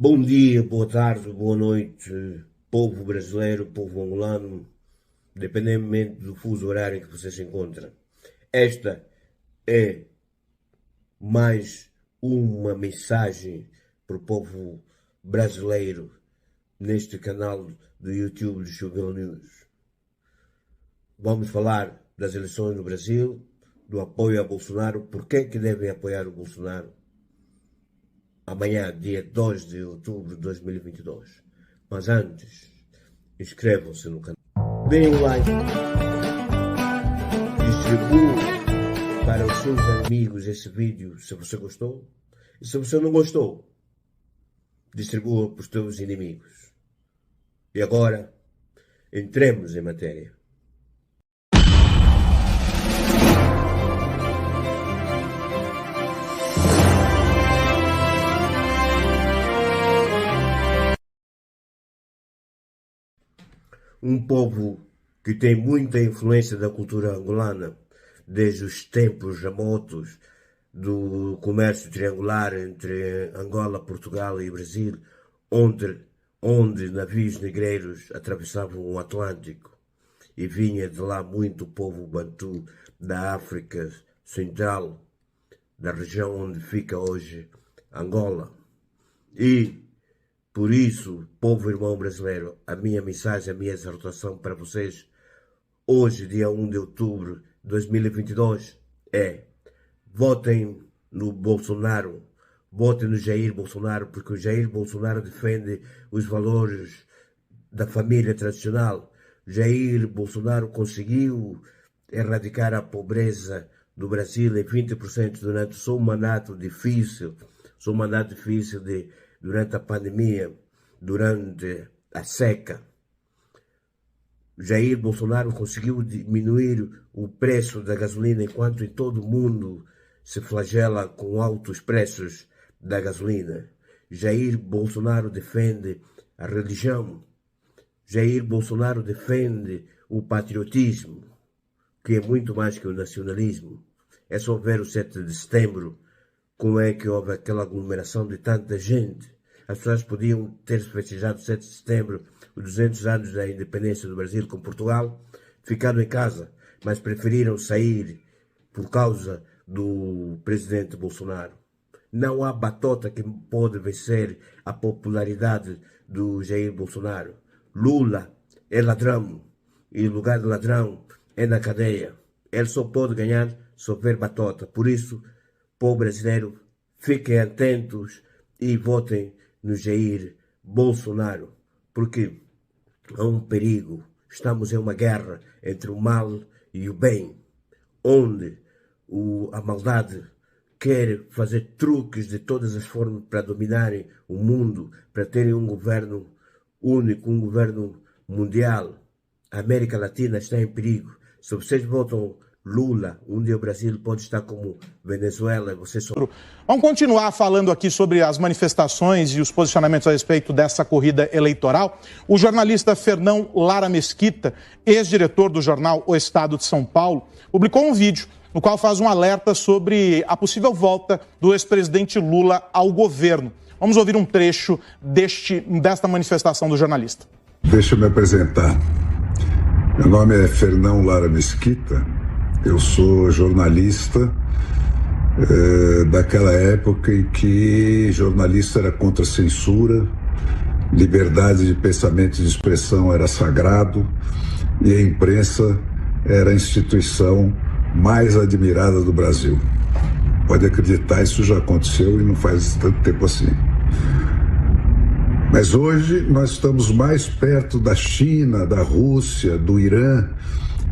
Bom dia, boa tarde, boa noite, povo brasileiro, povo angolano, independentemente do fuso horário em que você se encontra. Esta é mais uma mensagem para o povo brasileiro neste canal do YouTube do Chovil News. Vamos falar das eleições no Brasil, do apoio a Bolsonaro, por que devem apoiar o Bolsonaro amanhã, dia 2 de outubro de 2022. Mas antes, inscrevam-se no canal. Deem um like. Distribuam para os seus amigos esse vídeo se você gostou. E se você não gostou, distribua para os seus inimigos. E agora, entremos em matéria. Um povo que tem muita influência da cultura angolana, desde os tempos remotos do comércio triangular entre Angola, Portugal e Brasil, onde navios negreiros atravessavam o Atlântico e vinha de lá muito povo bantu da África Central, da região onde fica hoje Angola. E por isso, povo irmão brasileiro, a minha mensagem, a minha exortação para vocês, hoje, dia 1 de outubro de 2022, é: votem no Bolsonaro, votem no Jair Bolsonaro, porque o Jair Bolsonaro defende os valores da família tradicional. Jair Bolsonaro conseguiu erradicar a pobreza do Brasil em 20% durante o seu mandato difícil, durante a pandemia, durante a seca. Jair Bolsonaro conseguiu diminuir o preço da gasolina, enquanto em todo o mundo se flagela com altos preços da gasolina. Jair Bolsonaro defende a religião. Jair Bolsonaro defende o patriotismo, que é muito mais que o nacionalismo. É só ver o 7 de setembro, como é que houve aquela aglomeração de tanta gente. As pessoas podiam ter festejado 7 de setembro, os 200 anos da independência do Brasil com Portugal, ficando em casa, mas preferiram sair por causa do presidente Bolsonaro. Não há batota que pode vencer a popularidade do Jair Bolsonaro. Lula é ladrão, e o lugar de ladrão é na cadeia. Ele só pode ganhar se houver batota. Por isso, povo brasileiro, fiquem atentos e votem no Jair Bolsonaro, porque há um perigo. Estamos em uma guerra entre o mal e o bem, onde a maldade quer fazer truques de todas as formas para dominarem o mundo, para terem um governo único, um governo mundial. A América Latina está em perigo. Se vocês votam Lula, um dia o Brasil pode estar como Venezuela. Vamos continuar falando aqui sobre as manifestações e os posicionamentos a respeito dessa corrida eleitoral. O jornalista Fernão Lara Mesquita, ex-diretor do jornal O Estado de São Paulo, publicou um vídeo no qual faz um alerta sobre a possível volta do ex-presidente Lula ao governo. Vamos ouvir um trecho desta manifestação do jornalista. Deixa eu me apresentar. Meu nome é Fernão Lara Mesquita. Eu sou jornalista daquela época em que jornalista era contra a censura, liberdade de pensamento e de expressão era sagrado e a imprensa era a instituição mais admirada do Brasil. Pode acreditar, isso já aconteceu e não faz tanto tempo assim. Mas hoje nós estamos mais perto da China, da Rússia, do Irã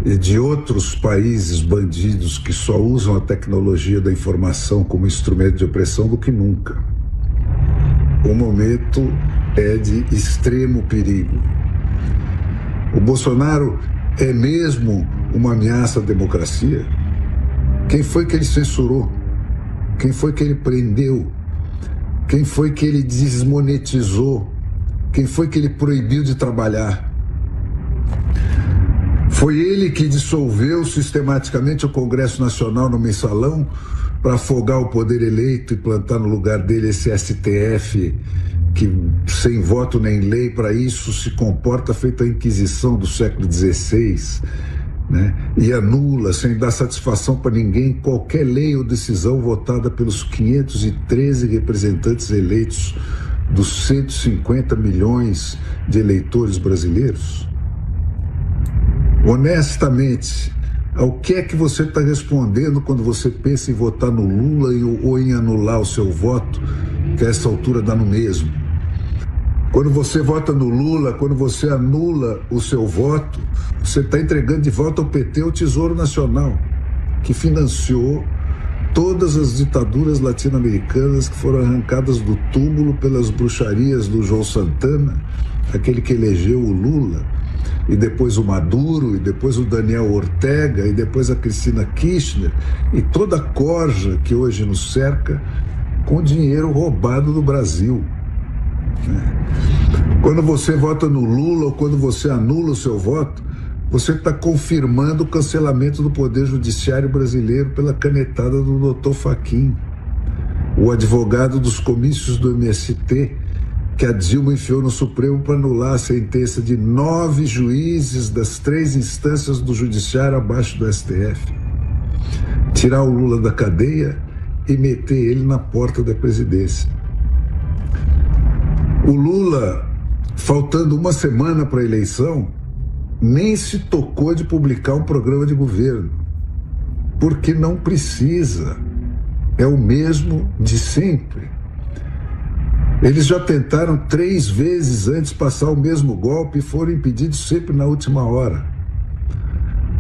e de outros países bandidos que só usam a tecnologia da informação como instrumento de opressão do que nunca. O momento é de extremo perigo. O Bolsonaro é mesmo uma ameaça à democracia? Quem foi que ele censurou? Quem foi que ele prendeu? Quem foi que ele desmonetizou? Quem foi que ele proibiu de trabalhar? Foi ele que dissolveu sistematicamente o Congresso Nacional no Mensalão para afogar o poder eleito e plantar no lugar dele esse STF que sem voto nem lei para isso se comporta feito a Inquisição do século XVI, né? E anula, sem dar satisfação para ninguém, qualquer lei ou decisão votada pelos 513 representantes eleitos dos 150 milhões de eleitores brasileiros? Honestamente, ao que é que você está respondendo quando você pensa em votar no Lula ou em anular o seu voto, que a essa altura dá no mesmo? Quando você vota no Lula, quando você anula o seu voto, você está entregando de volta ao PT o Tesouro Nacional, que financiou todas as ditaduras latino-americanas que foram arrancadas do túmulo pelas bruxarias do João Santana, aquele que elegeu o Lula, e depois o Maduro, e depois o Daniel Ortega, e depois a Cristina Kirchner, e toda a corja que hoje nos cerca com dinheiro roubado do Brasil. Quando você vota no Lula ou quando você anula o seu voto, você está confirmando o cancelamento do Poder Judiciário brasileiro pela canetada do Dr. Fachin, o advogado dos comícios do MST, que a Dilma enfiou no Supremo para anular a sentença de 9 juízes das 3 instâncias do Judiciário abaixo do STF. Tirar o Lula da cadeia e meter ele na porta da presidência. O Lula, faltando uma semana para a eleição, nem se tocou de publicar um programa de governo, porque não precisa, é o mesmo de sempre. Eles já tentaram 3 vezes antes passar o mesmo golpe e foram impedidos sempre na última hora.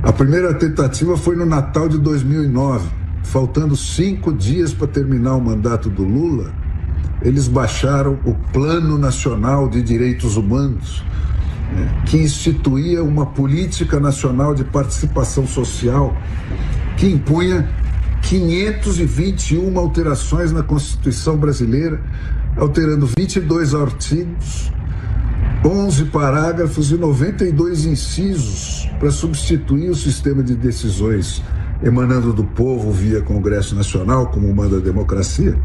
A primeira tentativa foi no Natal de 2009, faltando 5 dias para terminar o mandato do Lula. Eles baixaram o Plano Nacional de Direitos Humanos, que instituía uma política nacional de participação social que impunha 521 alterações na Constituição brasileira, alterando 22 artigos, 11 parágrafos e 92 incisos para substituir o sistema de decisões emanando do povo via Congresso Nacional, como manda a democracia.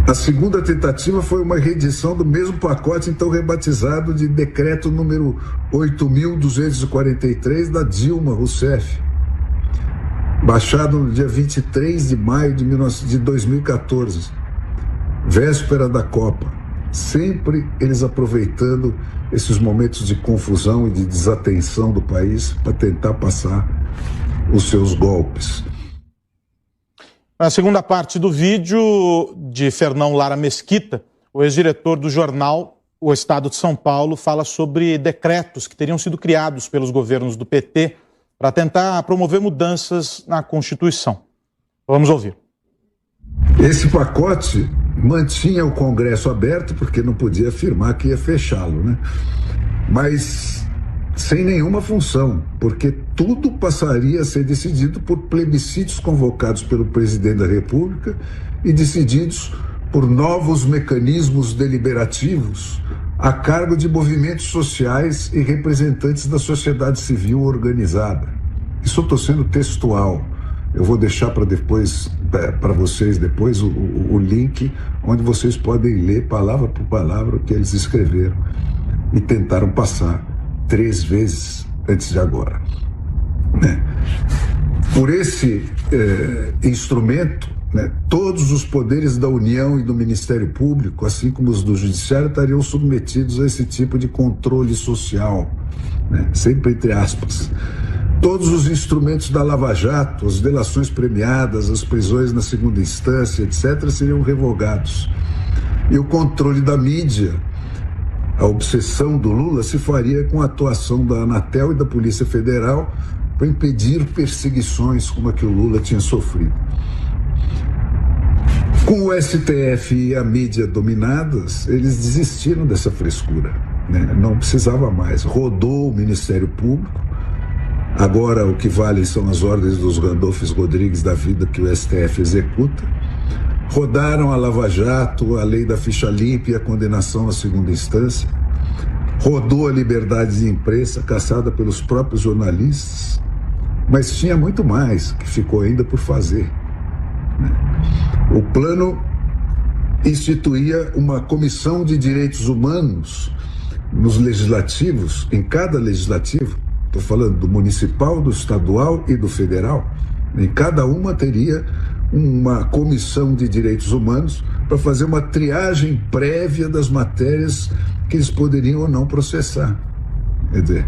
A segunda tentativa foi uma reedição do mesmo pacote, então rebatizado de Decreto número 8.243 da Dilma Rousseff, baixado no dia 23 de maio de 2014, véspera da Copa. Sempre eles aproveitando esses momentos de confusão e de desatenção do país para tentar passar os seus golpes. Na segunda parte do vídeo de Fernão Lara Mesquita, o ex-diretor do jornal O Estado de São Paulo fala sobre decretos que teriam sido criados pelos governos do PT para tentar promover mudanças na Constituição. Vamos ouvir. Esse pacote mantinha o Congresso aberto porque não podia afirmar que ia fechá-lo, né? Mas sem nenhuma função, porque tudo passaria a ser decidido por plebiscitos convocados pelo presidente da República e decididos por novos mecanismos deliberativos a cargo de movimentos sociais e representantes da sociedade civil organizada. Isso eu estou sendo textual. Eu vou deixar para vocês depois o link onde vocês podem ler palavra por palavra o que eles escreveram e tentaram passar 3 vezes antes de agora. Por esse instrumento, todos os poderes da União e do Ministério Público, assim como os do Judiciário, estariam submetidos a esse tipo de controle social, sempre entre aspas. Todos os instrumentos da Lava Jato, as delações premiadas, as prisões na segunda instância, etc., seriam revogados. E o controle da mídia, a obsessão do Lula, se faria com a atuação da Anatel e da Polícia Federal para impedir perseguições como a que o Lula tinha sofrido. Com o STF e a mídia dominadas, eles desistiram dessa frescura, Não precisava mais. Rodou o Ministério Público. Agora o que vale são as ordens dos Randolphos Rodrigues da vida que o STF executa. Rodaram a Lava Jato, a lei da ficha limpa e a condenação na segunda instância. Rodou a liberdade de imprensa, caçada pelos próprios jornalistas. Mas tinha muito mais que ficou ainda por fazer. O plano instituía uma comissão de direitos humanos nos legislativos, em cada legislativo, estou falando do municipal, do estadual e do federal, em cada uma teria uma comissão de direitos humanos para fazer uma triagem prévia das matérias que eles poderiam ou não processar. Quer dizer,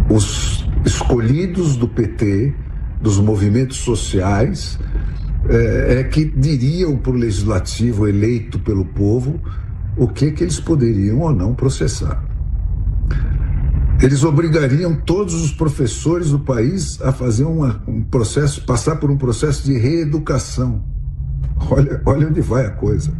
os escolhidos do PT, dos movimentos sociais, que diriam para o legislativo eleito pelo povo o que eles poderiam ou não processar. Eles obrigariam todos os professores do país a fazer um processo, passar por um processo de reeducação. Olha onde vai a coisa.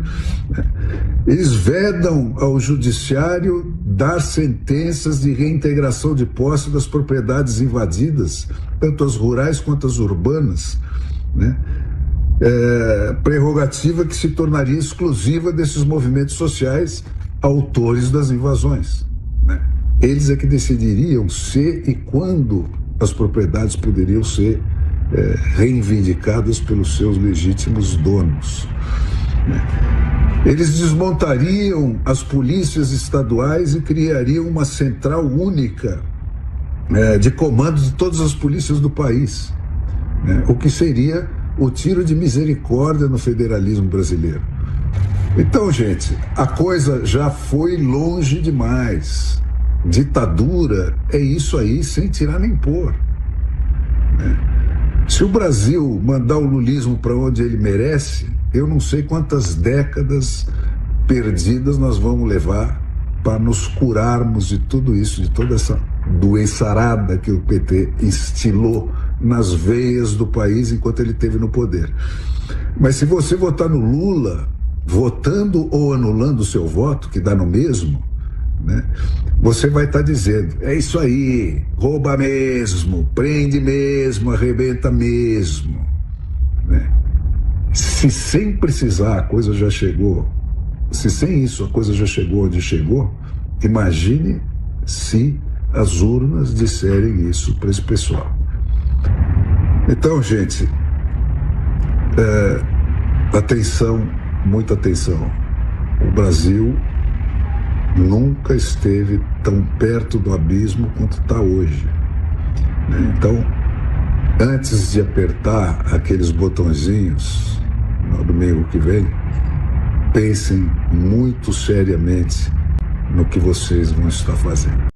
Eles vedam ao judiciário dar sentenças de reintegração de posse das propriedades invadidas, tanto as rurais quanto as urbanas, né? Prerrogativa que se tornaria exclusiva desses movimentos sociais autores das invasões, né? Eles é que decidiriam se e quando as propriedades poderiam ser reivindicadas pelos seus legítimos donos, né? Eles desmontariam as polícias estaduais e criariam uma central única de comando de todas as polícias do país, né? O que seria o tiro de misericórdia no federalismo brasileiro. Então, gente, a coisa já foi longe demais. Ditadura é isso aí, sem tirar nem pôr, né? Se o Brasil mandar o lulismo para onde ele merece, eu não sei quantas décadas perdidas nós vamos levar para nos curarmos de tudo isso, de toda essa doençarada que o PT instilou nas veias do país enquanto ele esteve no poder. Mas se você votar no Lula, votando ou anulando o seu voto, que dá no mesmo, né, você vai estar dizendo, é isso aí, rouba mesmo, prende mesmo, arrebenta mesmo, né? Se sem precisar a coisa já chegou, se sem isso a coisa já chegou onde chegou, imagine se as urnas disserem isso para esse pessoal. Então, gente, atenção, muita atenção. O Brasil nunca esteve tão perto do abismo quanto está hoje, né? Então, antes de apertar aqueles botõezinhos no domingo que vem, pensem muito seriamente no que vocês vão estar fazendo.